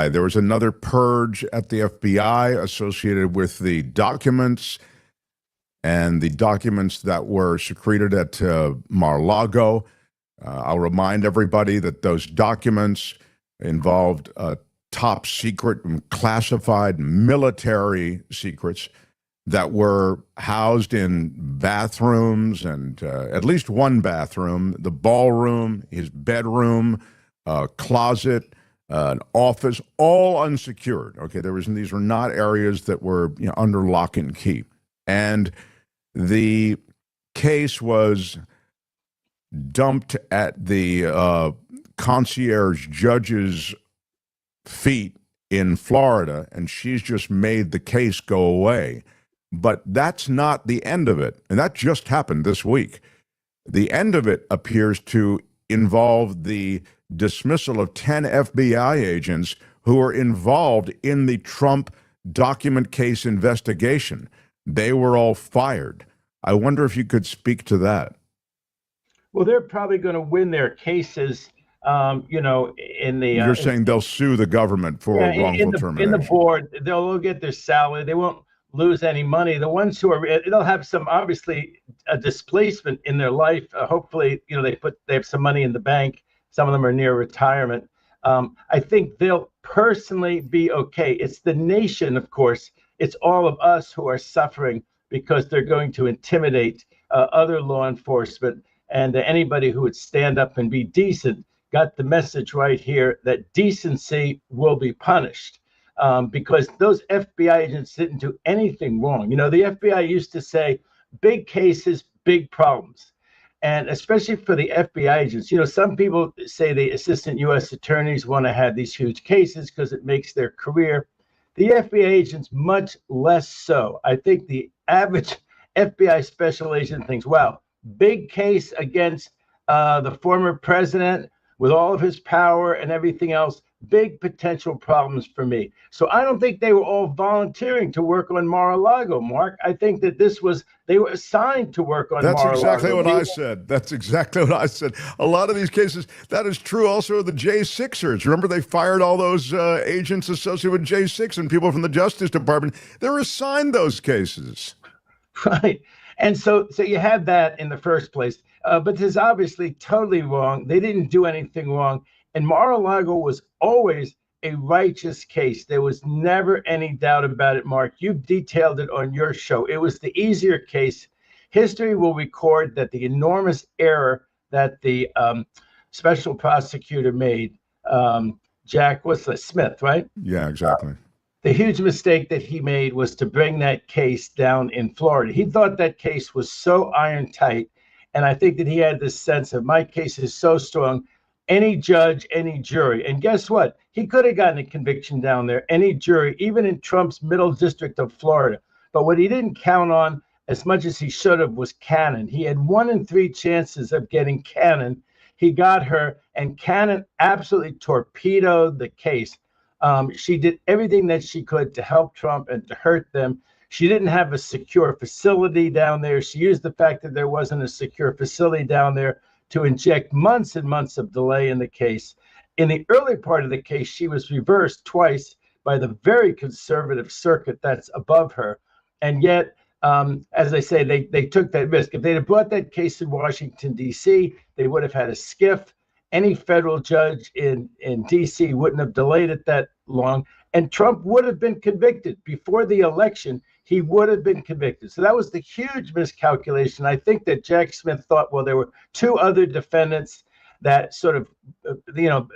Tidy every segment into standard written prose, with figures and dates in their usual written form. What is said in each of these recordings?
There was another purge at the FBI associated with the documents and the documents that were secreted at Mar-a-Lago. I'll remind everybody that those documents involved top secret and classified military secrets that were housed in bathrooms, and at least one bathroom, the ballroom, his bedroom, closet, an office, all unsecured. Okay, these were not areas that were under lock and key. And the case was dumped at the concierge judge's feet in Florida, and she's just made the case go away. But that's not the end of it. And that just happened this week. The end of it appears to involve the dismissal of 10 FBI agents who were involved in the Trump document case investigation. They were all fired. I wonder if you could speak to that. Well, they're probably going to win their cases, in the... You're saying they'll sue the government for wrongful termination. In the board, they'll get their salary. They won't lose any money. The ones who are, they'll have some, obviously, a displacement in their life. Hopefully, they have some money in the bank. Some of them are near retirement. I think they'll personally be okay. It's the nation, of course. It's all of us who are suffering because they're going to intimidate other law enforcement, and anybody who would stand up and be decent got the message right here that decency will be punished. Because those FBI agents didn't do anything wrong. The FBI used to say, big cases, big problems. And especially for the FBI agents, some people say the assistant U.S. attorneys want to have these huge cases because it makes their career. The FBI agents, much less so. I think the average FBI special agent thinks, wow, big case against the former president with all of his power and everything else. Big potential problems for me. So I don't think they were all volunteering to work on Mar-a-Lago, Mark. I think that they were assigned to work on Mar-a-Lago. That's exactly what I said. That's exactly what I said. A lot of these cases, that is true also of the J6ers. Remember, they fired all those agents associated with J6 and people from the Justice Department. They were assigned those cases. Right. And so you have that in the first place. But this is obviously totally wrong. They didn't do anything wrong. And Mar-a-Lago was always a righteous case. There was never any doubt about it, Mark. You've detailed it on your show. It was the easier case. History will record that the enormous error that the special prosecutor made, Jack Smith, right? Yeah, exactly. The huge mistake that he made was to bring that case down in Florida. He thought that case was so iron tight. And I think that he had this sense of, my case is so strong, any judge, any jury. And guess what? He could have gotten a conviction down there, any jury, even in Trump's middle district of Florida. But what he didn't count on as much as he should have was Cannon. He had 1 in 3 chances of getting Cannon. He got her, and Cannon absolutely torpedoed the case. She did everything that she could to help Trump and to hurt them. She didn't have a secure facility down there. She used the fact that there wasn't a secure facility down there to inject months and months of delay in the case. In the early part of the case, she was reversed twice by the very conservative circuit that's above her. And yet, as I say, they took that risk. If they'd have brought that case in Washington, D.C., they would have had a skiff. Any federal judge in D.C. wouldn't have delayed it that long. And Trump would have been convicted. Before the election, he would have been convicted. So that was the huge miscalculation. I think that Jack Smith thought, well, there were 2 other defendants that sort of,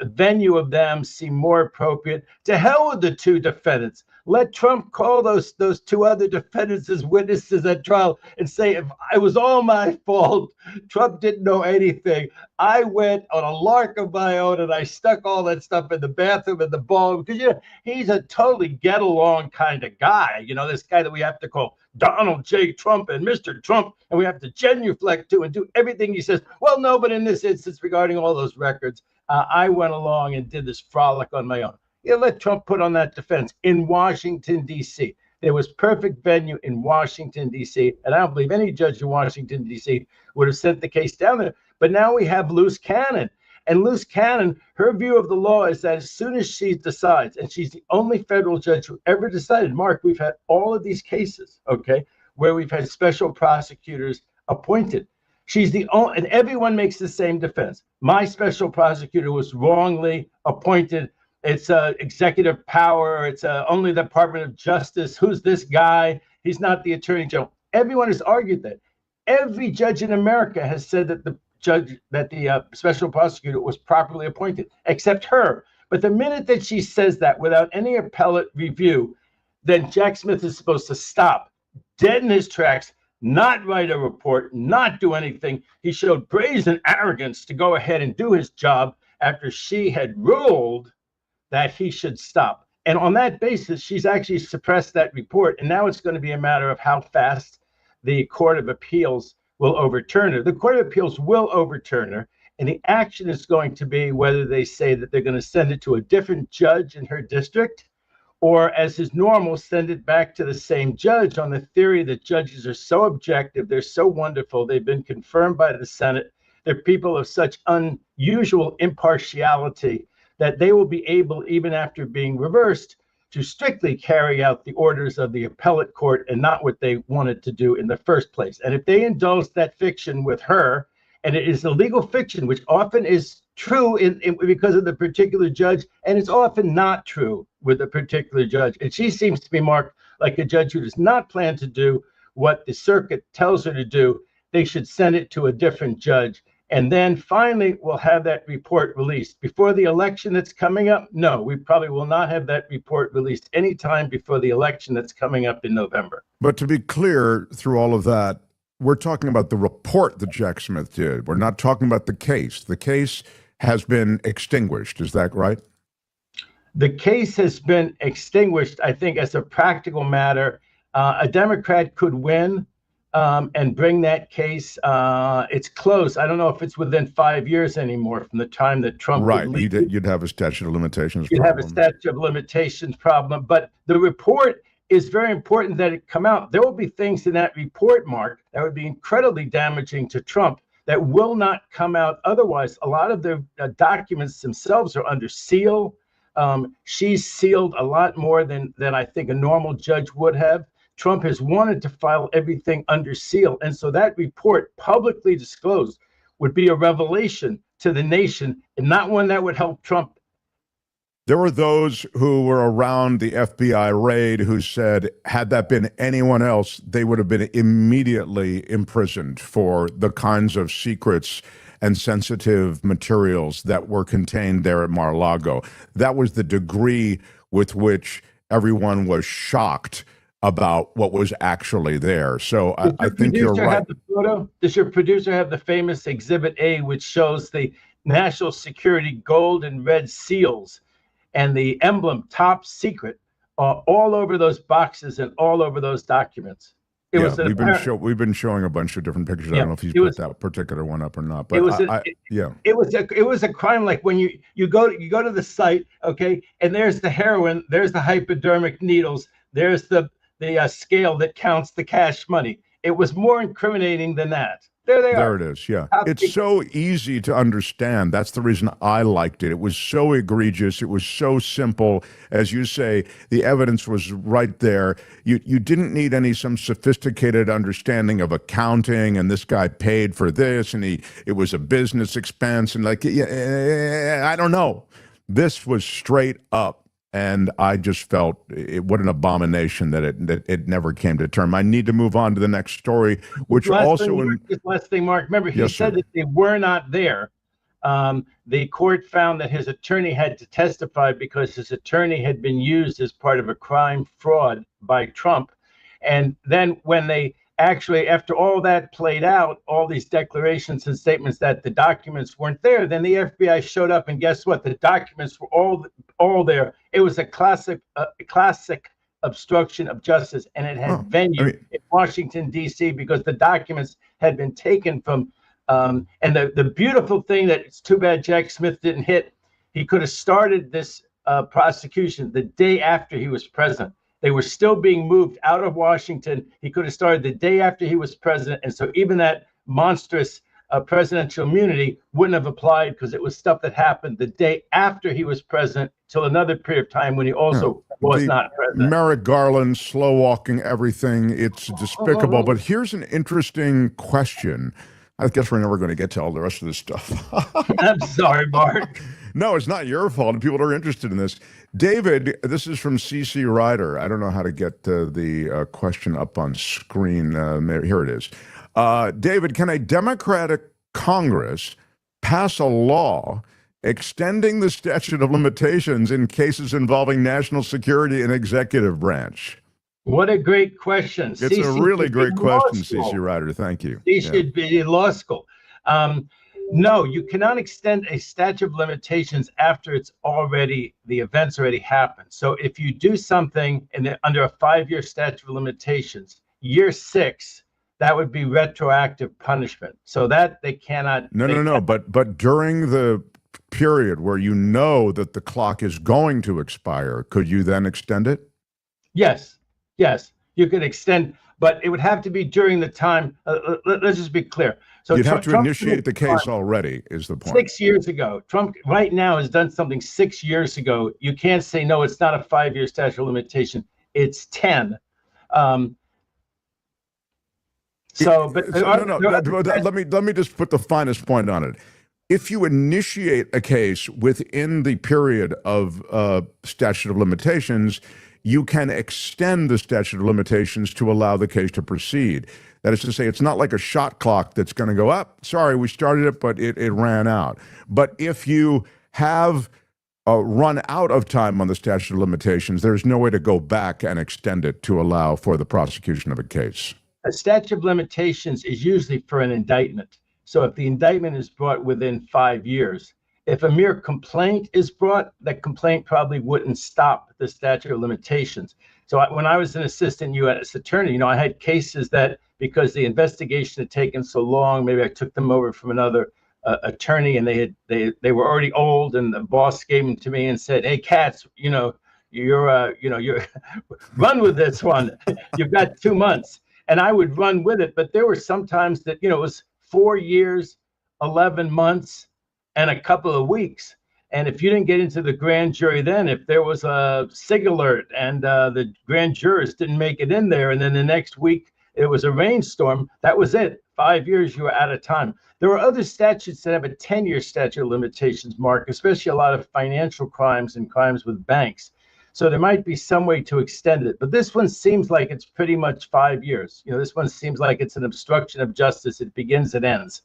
venue of them seemed more appropriate. To hell with the 2 defendants. Let Trump call those 2 other defendants as witnesses at trial and say, if it was all my fault, Trump didn't know anything. I went on a lark of my own and I stuck all that stuff in the bathroom and the ballroom. Because he's a totally get along kind of guy. This guy that we have to call Donald J. Trump and Mr. Trump, and we have to genuflect to and do everything he says. Well, no, but in this instance regarding all those records, I went along and did this frolic on my own. Let Trump put on that defense in Washington, D.C. There was perfect venue in Washington, D.C., and I don't believe any judge in Washington, D.C. would have sent the case down there. But now we have loose cannon. And Luce Cannon, her view of the law is that as soon as she decides, and she's the only federal judge who ever decided, Mark, we've had all of these cases, okay, where we've had special prosecutors appointed. She's the only, and everyone makes the same defense. My special prosecutor was wrongly appointed. It's executive power. It's only the Department of Justice. Who's this guy? He's not the Attorney General. Everyone has argued that. Every judge in America has said that the special prosecutor was properly appointed, except her. But the minute that she says that without any appellate review, then Jack Smith is supposed to stop dead in his tracks, not write a report, not do anything. He showed brazen arrogance to go ahead and do his job after she had ruled that he should stop. And on that basis, she's actually suppressed that report. And now it's going to be a matter of how fast the Court of Appeals will overturn her. The Court of Appeals will overturn her. And the action is going to be whether they say that they're going to send it to a different judge in her district, or as is normal, send it back to the same judge on the theory that judges are so objective, they're so wonderful, they've been confirmed by the Senate, they're people of such unusual impartiality that they will be able, even after being reversed, to strictly carry out the orders of the appellate court and not what they wanted to do in the first place. And if they indulge that fiction with her, and it is a legal fiction, which often is true because of the particular judge, and it's often not true with a particular judge. And she seems to be marked like a judge who does not plan to do what the circuit tells her to do. They should send it to a different judge. And then finally, we'll have that report released. Before the election that's coming up? No, we probably will not have that report released anytime before the election that's coming up in November. But to be clear, through all of that, we're talking about the report that Jack Smith did. We're not talking about the case. The case has been extinguished. Is that right? The case has been extinguished, I think, as a practical matter. A Democrat could win and bring that case. It's close. I don't know if it's within 5 years anymore from the time that Trump right. would leave. You'd have a statute of limitations You'd problem. have a statute of limitations problem. But the report is very important that it come out. There will be things in that report, Mark, that would be incredibly damaging to Trump that will not come out otherwise. A lot of the documents themselves are under seal. She's sealed a lot more than I think a normal judge would have. Trump has wanted to file everything under seal. And so that report, publicly disclosed, would be a revelation to the nation and not one that would help Trump. There were those who were around the FBI raid who said, had that been anyone else, they would have been immediately imprisoned for the kinds of secrets and sensitive materials that were contained there at Mar-a-Lago. That was the degree with which everyone was shocked about what was actually there. So I think you're right. Have the photo? Does your producer have the famous Exhibit A, which shows the national security gold and red seals and the emblem top secret all over those boxes and all over those documents? We've been showing a bunch of different pictures. I don't know if you put that particular one up or not, but it was a crime. Like when you go to the site, okay, and there's the heroin, there's the hypodermic needles, there's the scale that counts the cash money. It was more incriminating than that. There they are. There it is, yeah. It's so easy to understand. That's the reason I liked it. It was so egregious. It was so simple. As you say, the evidence was right there. You didn't need some sophisticated understanding of accounting, and this guy paid for this, and it was a business expense, and I don't know. This was straight up. And I just felt what an abomination that it never came to term. I need to move on to the next story, which last thing, Mark. Remember, he said that they were not there. The court found that his attorney had to testify because his attorney had been used as part of a crime fraud by Trump. And then when they actually, after all that played out, all these declarations and statements that the documents weren't there, then the FBI showed up, and guess what? The documents were all there. It was a classic obstruction of justice, and it had venue in Washington, D.C., because the documents had been taken from. And the beautiful thing that it's too bad Jack Smith didn't hit, he could have started this prosecution the day after he was president. They were still being moved out of Washington. He could have started the day after he was president. And so even that monstrous presidential immunity wouldn't have applied because it was stuff that happened the day after he was president till another period of time when he also was not president. Merrick Garland slow walking everything. It's despicable. But here's an interesting question. I guess we're never going to get to all the rest of this stuff. I'm sorry, Mark. No, it's not your fault. People are interested in this. David, this is from CC Ryder. I don't know how to get the question up on screen. Here it is. David, can a Democratic Congress pass a law extending the statute of limitations in cases involving national security and executive branch? What a great question. It's a really great question, CC Ryder. Thank you. He should be in law school. No, you cannot extend a statute of limitations after the event's already happened. So if you do something under a 5-year statute of limitations, year 6, that would be retroactive punishment. So that they cannot. No. But during the period where you know that the clock is going to expire, could you then extend it? Yes, you could extend, but it would have to be during the time. Let's just be clear. So you'd have to initiate the case already, is the point. 6 years ago, Trump right now has done something 6 years ago. You can't say, no, it's not a 5-year statute of limitation. It's 10. Let me just put the finest point on it. If you initiate a case within the period of statute of limitations, you can extend the statute of limitations to allow the case to proceed. That is to say, it's not like a shot clock that's going to go up. Sorry, we started it, but it ran out. But if you have run out of time on the statute of limitations, there's no way to go back and extend it to allow for the prosecution of a case. A statute of limitations is usually for an indictment. So if the indictment is brought within 5 years, if a mere complaint is brought, that complaint probably wouldn't stop the statute of limitations. So when I was an assistant U.S. attorney, I had cases that because the investigation had taken so long, maybe I took them over from another attorney, and they were already old, and the boss gave them to me and said, "Hey, Katz, you're run with this one. You've got 2 months." And I would run with it, but there were some times that it was 4 years, 11 months, and a couple of weeks. And if you didn't get into the grand jury then, if there was a SIG alert and the grand jurors didn't make it in there, and then the next week it was a rainstorm, that was it. 5 years, you were out of time. There are other statutes that have a 10-year statute of limitations, Mark, especially a lot of financial crimes and crimes with banks. So there might be some way to extend it. But this one seems like it's pretty much 5 years. This one seems like it's an obstruction of justice. It begins and ends.